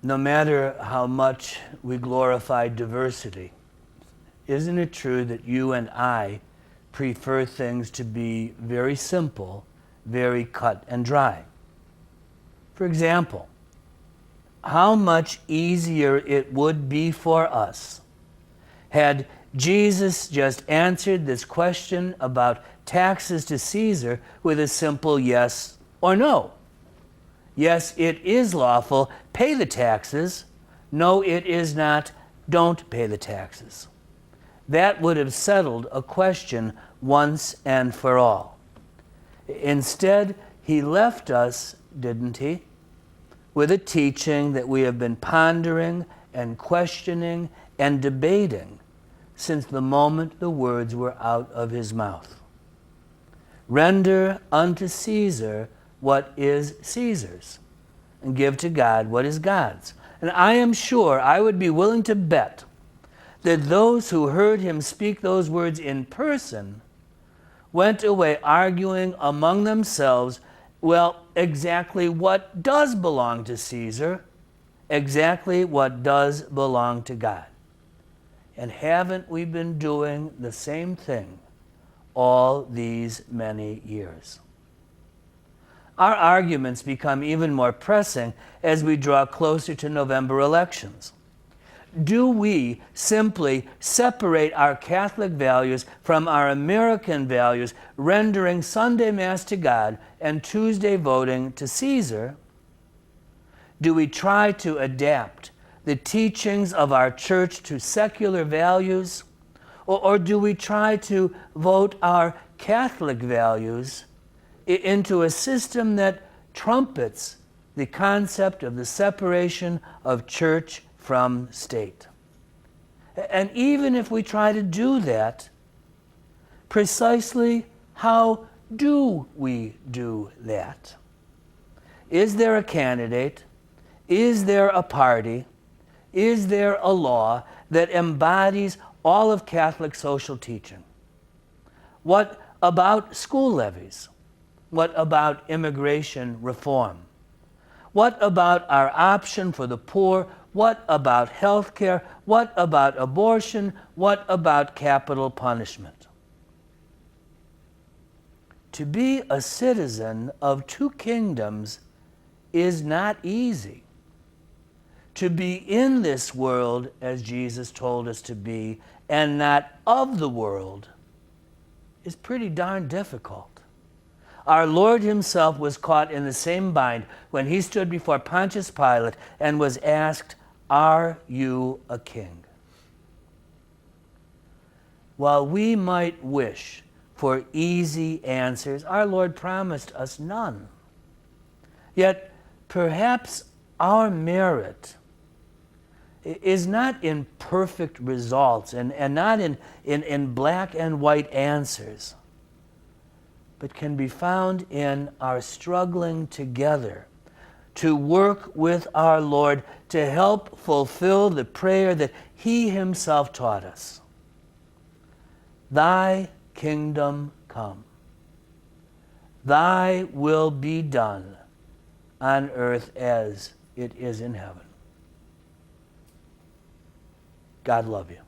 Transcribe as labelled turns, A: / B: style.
A: no matter how much we glorify diversity, isn't it true that you and I prefer things to be very simple, very cut and dry? For example, how much easier it would be for us had Jesus just answered this question about taxes to Caesar with a simple yes or no. Yes, it is lawful, pay the taxes. No, it is not, don't pay the taxes. That would have settled a question once and for all. Instead, he left us, didn't he, with a teaching that we have been pondering and questioning and debating since the moment the words were out of his mouth. Render unto Caesar what is Caesar's, and give to God what is God's. And I am sure, I would be willing to bet, that those who heard him speak those words in person went away arguing among themselves, well, exactly what does belong to Caesar, exactly what does belong to God. And haven't we been doing the same thing all these many years? Our arguments become even more pressing as we draw closer to November elections. Do we simply separate our Catholic values from our American values, rendering Sunday Mass to God and Tuesday voting to Caesar? Do we try to adapt the teachings of our church to secular values? Or do we try to vote our Catholic values into a system that trumpets the concept of the separation of church from state? And even if we try to do that, precisely how do we do that? Is there a candidate? Is there a party? Is there a law that embodies all of Catholic social teaching? What about school levies? What about immigration reform? What about our option for the poor? What about health care? What about abortion? What about capital punishment? To be a citizen of two kingdoms is not easy. To be in this world, as Jesus told us to be, and not of the world, is pretty darn difficult. Our Lord himself was caught in the same bind when he stood before Pontius Pilate and was asked, "Are you a king?" While we might wish for easy answers, our Lord promised us none. Yet perhaps our merit is not in perfect results and not in black and white answers, but can be found in our struggling together to work with our Lord to help fulfill the prayer that he himself taught us. Thy kingdom come. Thy will be done on earth as it is in heaven. God love you.